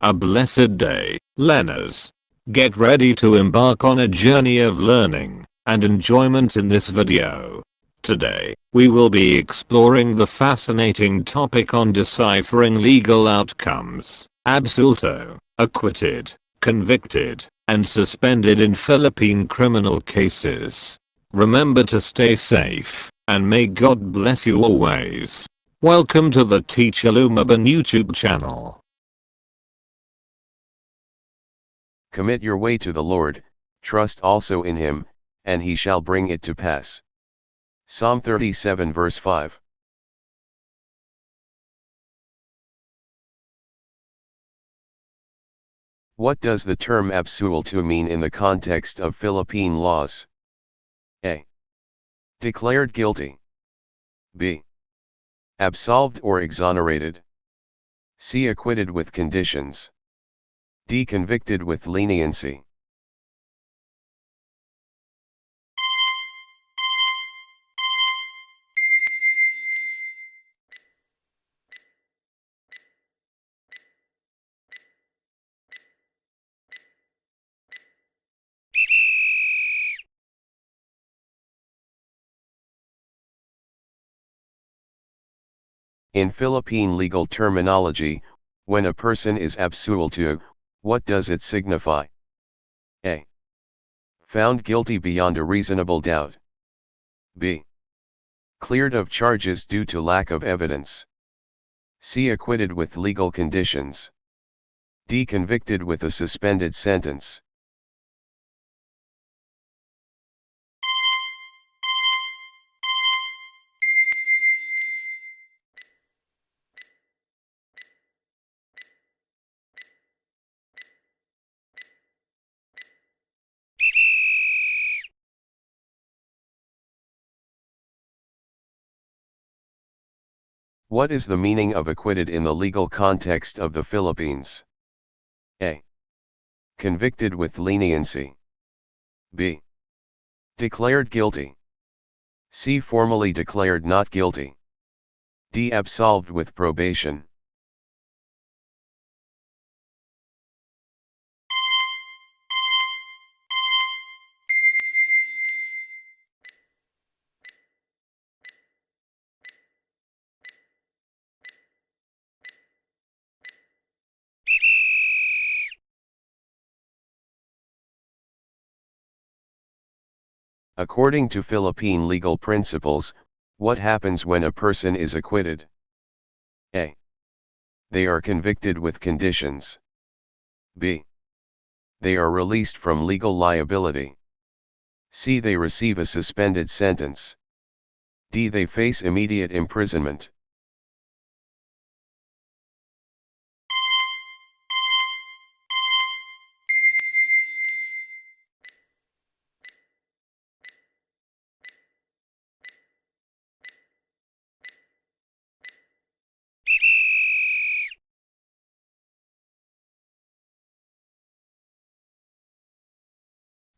A blessed day, learners. Get ready to embark on a journey of learning and enjoyment in this video. Today, we will be exploring the fascinating topic on deciphering legal outcomes, absuelto, acquitted, convicted, and suspended in Philippine criminal cases. Remember to stay safe, and may God bless you always. Welcome to the Teacher Lumaban YouTube channel. Commit your way to the Lord, trust also in him, and he shall bring it to pass. Psalm 37 verse 5. What does the term absuelto mean in the context of Philippine laws? A. Declared guilty. B. Absolved or exonerated. C. Acquitted with conditions. D. Convicted with leniency. In Philippine legal terminology, when a person is absuelto, what does it signify? A. Found guilty beyond a reasonable doubt. B. Cleared of charges due to lack of evidence. C. Acquitted with legal conditions. D. Convicted with a suspended sentence. What is the meaning of acquitted in the legal context of the Philippines? A. Convicted with leniency. B. Declared guilty. C. Formally declared not guilty. D. Absolved with probation. According to Philippine legal principles, what happens when a person is acquitted? A. They are convicted with conditions. B. They are released from legal liability. C. They receive a suspended sentence. D. They face immediate imprisonment.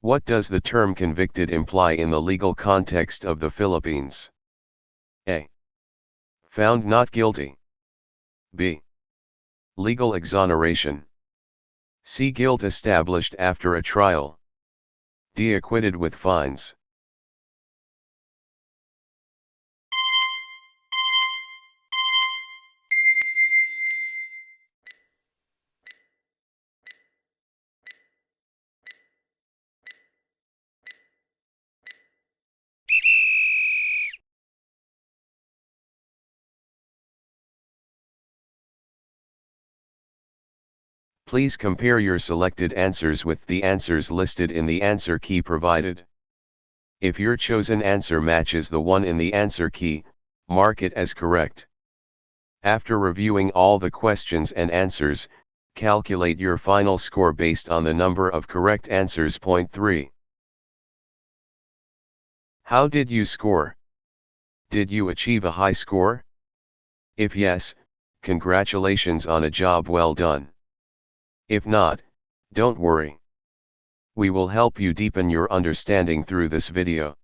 What does the term convicted imply in the legal context of the Philippines? A. Found not guilty. B. Legal exoneration. C. Guilt established after a trial. D. Acquitted with fines. Please compare your selected answers with the answers listed in the answer key provided. If your chosen answer matches the one in the answer key, mark it as correct. After reviewing all the questions and answers, calculate your final score based on the number of correct answers. Point 3. How did you score? Did you achieve a high score? If yes, congratulations on a job well done. If not, don't worry. We will help you deepen your understanding through this video.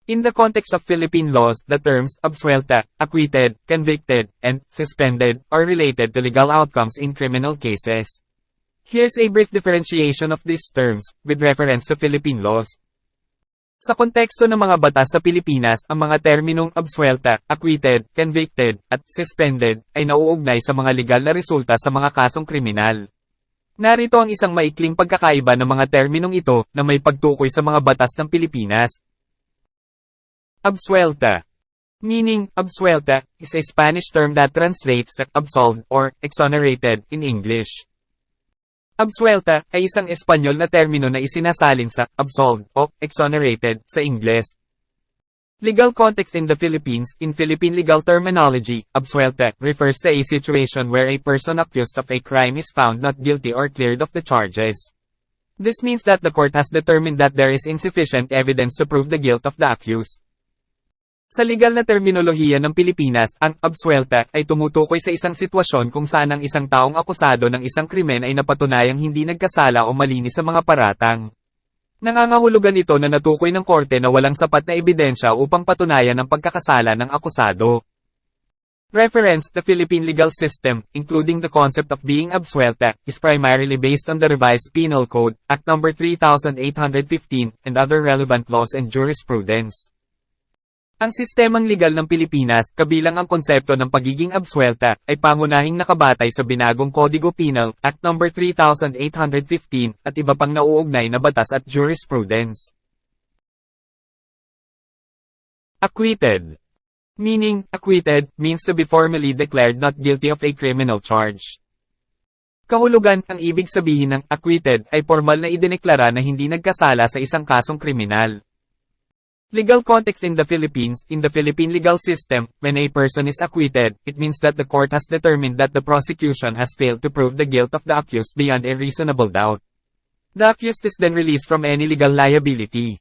In the context of Philippine laws, the terms absuelto, acquitted, convicted, and suspended are related to legal outcomes in criminal cases. Here's a brief differentiation of these terms, with reference to Philippine laws. Sa konteksto ng mga batas sa Pilipinas, ang mga terminong absuelto, acquitted, convicted, at suspended ay nauugnay sa mga legal na resulta sa mga kasong kriminal. Narito ang isang maikling pagkakaiba ng mga terminong ito na may pagtukoy sa mga batas ng Pilipinas. Absuelto. Meaning, absuelto is a Spanish term that translates to absolved or exonerated in English. Absuelto ay isang Espanyol na termino na isinasalin sa absolved o exonerated sa Ingles. Legal context in the Philippines. In Philippine legal terminology, absuelto refers to a situation where a person accused of a crime is found not guilty or cleared of the charges. This means that the court has determined that there is insufficient evidence to prove the guilt of the accused. Sa legal na terminolohiya ng Pilipinas, ang absuelto ay tumutukoy sa isang sitwasyon kung saan ang isang taong akusado ng isang krimen ay napatunayang hindi nagkasala o malinis sa mga paratang. Nangangahulugan ito na natukoy ng korte na walang sapat na ebidensya upang patunayan ang pagkakasala ng akusado. Reference: The Philippine legal system, including the concept of being absuelto, is primarily based on the Revised Penal Code, Act No. 3815, and other relevant laws and jurisprudence. Ang sistemang legal ng Pilipinas, kabilang ang konsepto ng pagiging absuelto, ay pangunahing nakabatay sa binagong Kodigo Penal, Act No. 3815, at iba pang nauugnay na batas at jurisprudence. Acquitted. Meaning, acquitted, means to be formally declared not guilty of a criminal charge. Kahulugan, ang ibig sabihin ng acquitted ay formal na idineklara na hindi nagkasala sa isang kasong kriminal. Legal context in the Philippines. In the Philippine legal system, when a person is acquitted, it means that the court has determined that the prosecution has failed to prove the guilt of the accused beyond a reasonable doubt. The accused is then released from any legal liability.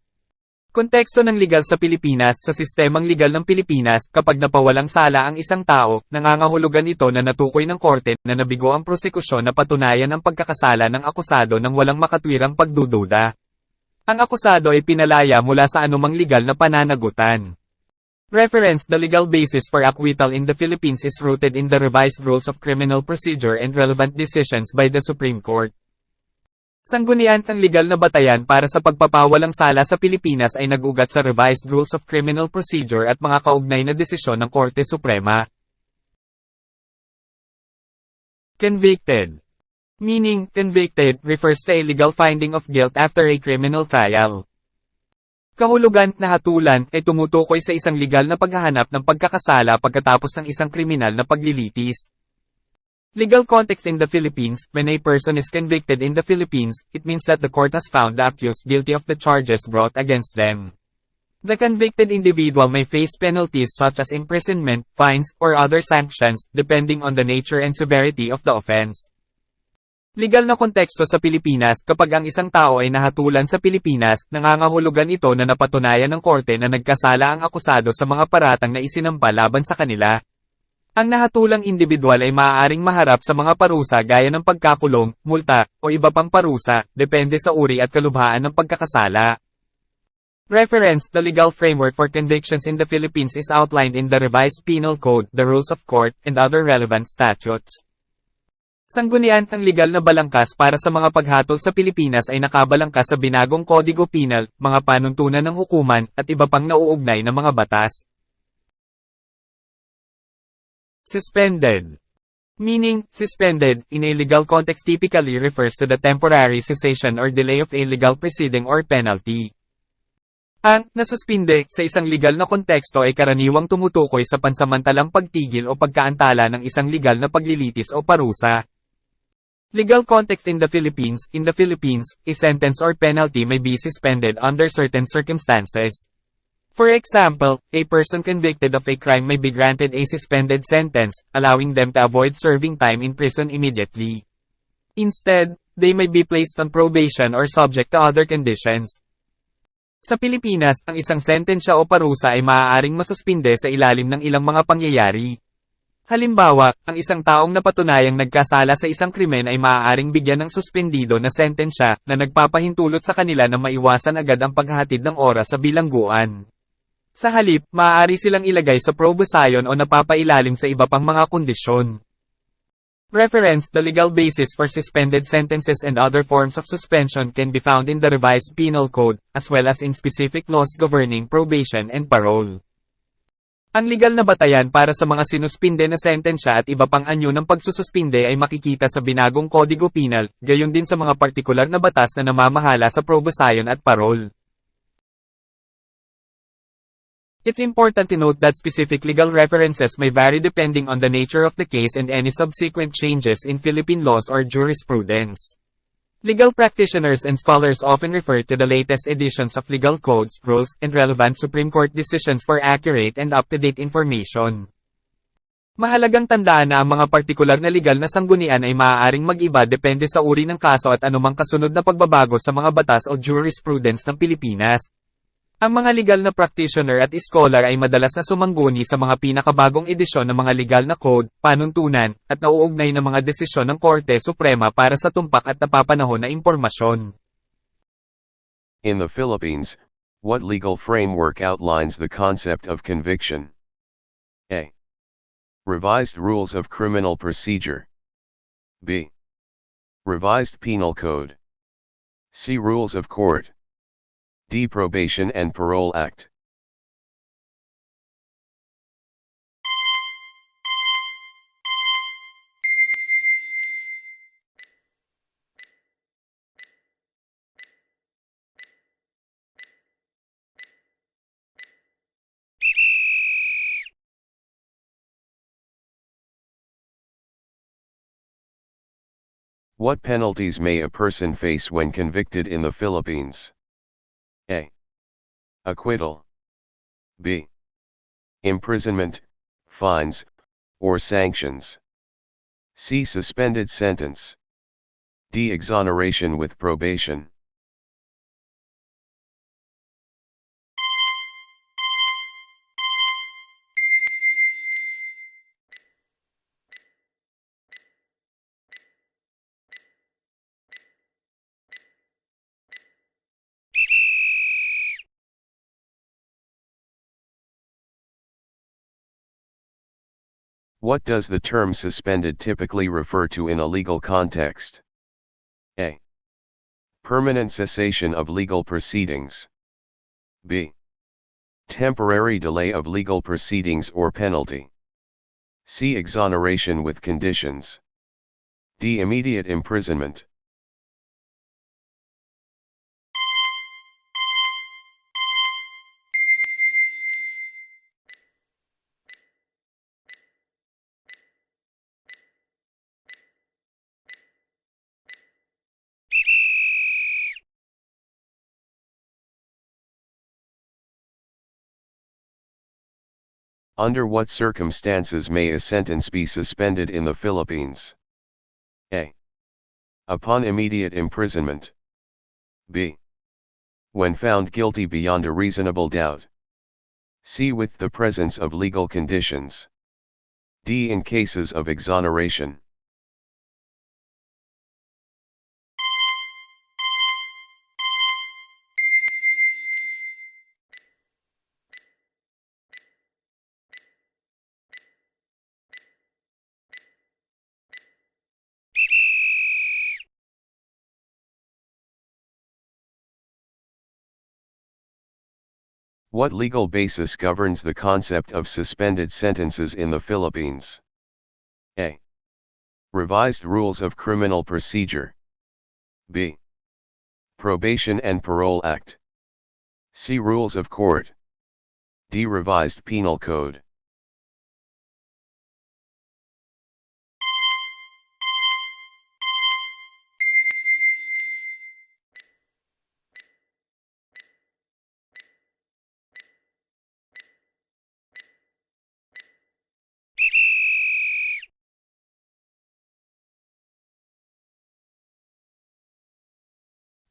Konteksto ng legal sa Pilipinas. Sa sistemang legal ng Pilipinas, kapag napawalang sala ang isang tao, nangangahulugan ito na natukoy ng korte na nabigo ang prosekusyon na patunayan ang pagkakasala ng akusado nang walang makatwirang pagdududa. Ang akusado ay pinalaya mula sa anumang legal na pananagutan. Reference: The legal basis for acquittal in the Philippines is rooted in the revised rules of criminal procedure and relevant decisions by the Supreme Court. Sanggunian, ang legal na batayan para sa pagpapawalang sala sa Pilipinas ay nag-ugat sa revised rules of criminal procedure at mga kaugnay na desisyon ng Korte Suprema. Convicted. Meaning, convicted, refers to a legal finding of guilt after a criminal trial. Kahulugan, nahatulan, ay tumutukoy sa isang legal na paghahanap ng pagkakasala pagkatapos ng isang kriminal na paglilitis. Legal context in the Philippines. When a person is convicted in the Philippines, it means that the court has found the accused guilty of the charges brought against them. The convicted individual may face penalties such as imprisonment, fines, or other sanctions, depending on the nature and severity of the offense. Legal na konteksto sa Pilipinas. Kapag ang isang tao ay nahatulan sa Pilipinas, nangangahulugan ito na napatunayan ng korte na nagkasala ang akusado sa mga paratang na isinampa laban sa kanila. Ang nahatulang individual ay maaaring maharap sa mga parusa gaya ng pagkakulong, multa, o iba pang parusa, depende sa uri at kalubhaan ng pagkakasala. Reference: The legal framework for convictions in the Philippines is outlined in the Revised Penal Code, the Rules of Court, and other relevant statutes. Sanggunian, ang legal na balangkas para sa mga paghatol sa Pilipinas ay nakabalangkas sa binagong Kodigo Penal, mga panuntunan ng hukuman, at iba pang nauugnay na mga batas. Suspended. Meaning, suspended, in a legal context typically refers to the temporary cessation or delay of a legal proceeding or penalty. Ang nasuspinde sa isang legal na konteksto ay karaniwang tumutukoy sa pansamantalang pagtigil o pagkaantala ng isang legal na paglilitis o parusa. Legal context in the Philippines. In the Philippines, a sentence or penalty may be suspended under certain circumstances. For example, a person convicted of a crime may be granted a suspended sentence, allowing them to avoid serving time in prison immediately. Instead, they may be placed on probation or subject to other conditions. Sa Pilipinas, ang isang sentensya o parusa ay maaaring masuspinde sa ilalim ng ilang mga pangyayari. Halimbawa, ang isang taong napatunayang nagkasala sa isang krimen ay maaaring bigyan ng suspendido na sentensya na nagpapahintulot sa kanila na maiwasan agad ang paghahatid ng oras sa bilangguan. Sa halip, maaari silang ilagay sa proboscion o napapailalim sa iba pang mga kondisyon. Reference: The legal basis for suspended sentences and other forms of suspension can be found in the Revised Penal Code, as well as in specific laws governing probation and parole. Ang legal na batayan para sa mga sinuspinde na sentensya at iba pang anyo ng pagsususpinde ay makikita sa binagong Kodigo Penal, gayon din sa mga partikular na batas na namamahala sa proboscion at parole. It's important to note that specific legal references may vary depending on the nature of the case and any subsequent changes in Philippine laws or jurisprudence. Legal practitioners and scholars often refer to the latest editions of legal codes, rules, and relevant Supreme Court decisions for accurate and up-to-date information. Mahalagang tandaan na ang mga partikular na legal na sanggunian ay maaaring mag-iba depende sa uri ng kaso at anumang kasunod na pagbabago sa mga batas o jurisprudence ng Pilipinas. Ang mga legal na practitioner at scholar ay madalas na sumangguni sa mga pinakabagong edisyon ng mga legal na code, panuntunan, at nauugnay na mga desisyon ng Korte Suprema para sa tumpak at napapanahon na impormasyon. In the Philippines, what legal framework outlines the concept of conviction? A. Revised Rules of Criminal Procedure. B. Revised Penal Code. C. Rules of Court. D. Probation and Parole Act. What penalties may a person face when convicted in the Philippines? A. Acquittal. B. Imprisonment, fines, or sanctions. C. Suspended sentence. D. Exoneration with probation. What does the term suspended typically refer to in a legal context? A. Permanent cessation of legal proceedings. B. Temporary delay of legal proceedings or penalty. C. Exoneration with conditions. D. Immediate imprisonment. Under what circumstances may a sentence be suspended in the Philippines? A. Upon immediate imprisonment. B. When found guilty beyond a reasonable doubt. C. With the presence of legal conditions. D. In cases of exoneration. What legal basis governs the concept of suspended sentences in the Philippines? A. Revised Rules of Criminal Procedure. B. Probation and Parole Act. C. Rules of Court. D. Revised Penal Code.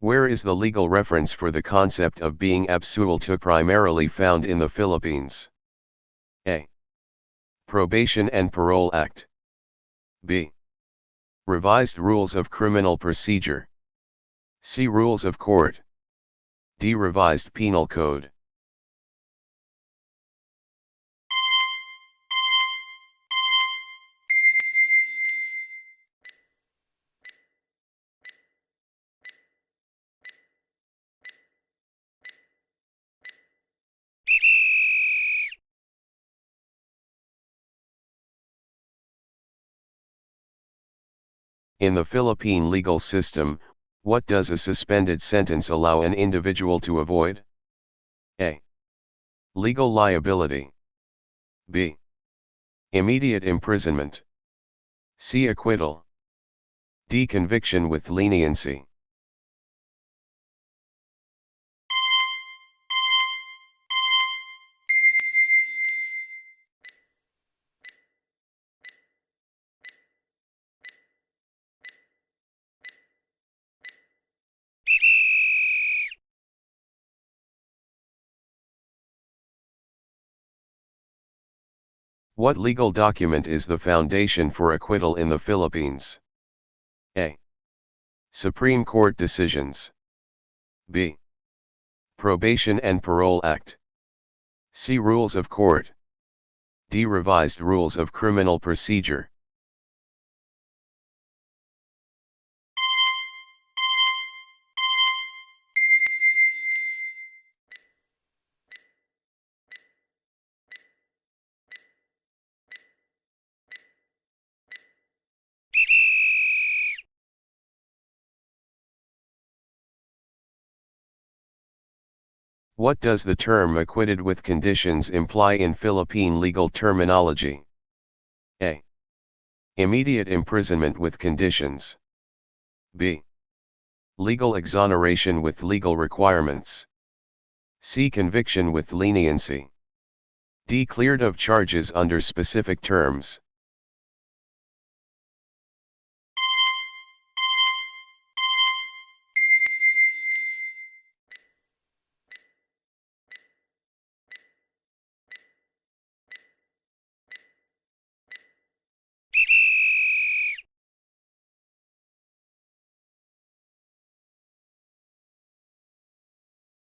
Where is the legal reference for the concept of being absuelto primarily found in the Philippines? A. Probation and Parole Act. B. Revised Rules of Criminal Procedure. C. Rules of Court. D. Revised Penal Code. In the Philippine legal system, what does a suspended sentence allow an individual to avoid? A. Legal liability. B. Immediate imprisonment. C. Acquittal. D. Conviction with leniency. What legal document is the foundation for acquittal in the Philippines? A. Supreme Court decisions. B. Probation and Parole Act. C. Rules of Court. D. Revised Rules of Criminal Procedure. What does the term acquitted with conditions imply in Philippine legal terminology? A. Immediate imprisonment with conditions. B. Legal exoneration with legal requirements. C. Conviction with leniency. D. Cleared of charges under specific terms.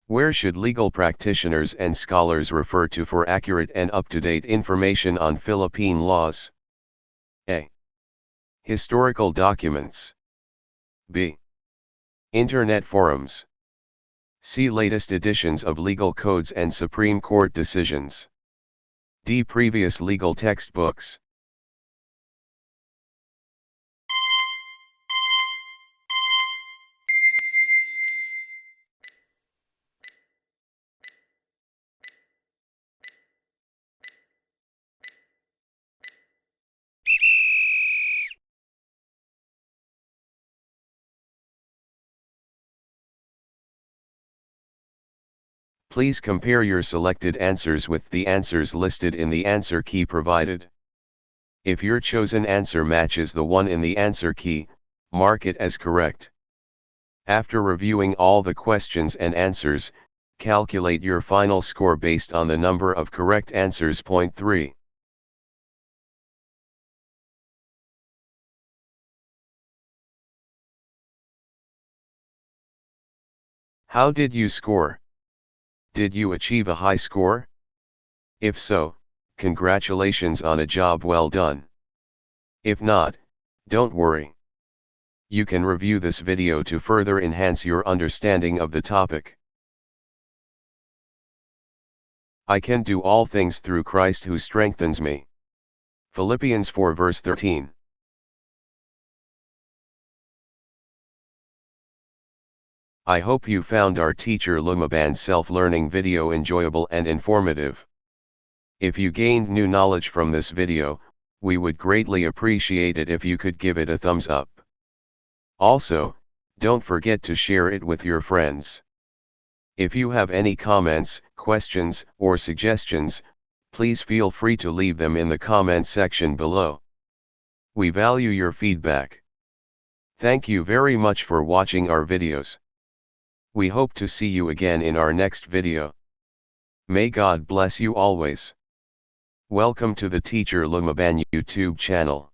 Where should legal practitioners and scholars refer to for accurate and up-to-date information on Philippine laws? A. Historical documents. B. Internet forums. C. Latest editions of legal codes and Supreme Court decisions. D. Previous legal textbooks. Please compare your selected answers with the answers listed in the answer key provided. If your chosen answer matches the one in the answer key, mark it as correct. After reviewing all the questions and answers, calculate your final score based on the number of correct answers. Point 3. How did you score? Did you achieve a high score? If so, congratulations on a job well done. If not, don't worry. You can review this video to further enhance your understanding of the topic. I can do all things through Christ who strengthens me. Philippians 4 verse 13. I hope you found our teacher Lumaban's self-learning video enjoyable and informative. If you gained new knowledge from this video, we would greatly appreciate it if you could give it a thumbs up. Also, don't forget to share it with your friends. If you have any comments, questions, or suggestions, please feel free to leave them in the comment section below. We value your feedback. Thank you very much for watching our videos. We hope to see you again in our next video. May God bless you always. Welcome to the Teacher Lumaban YouTube channel.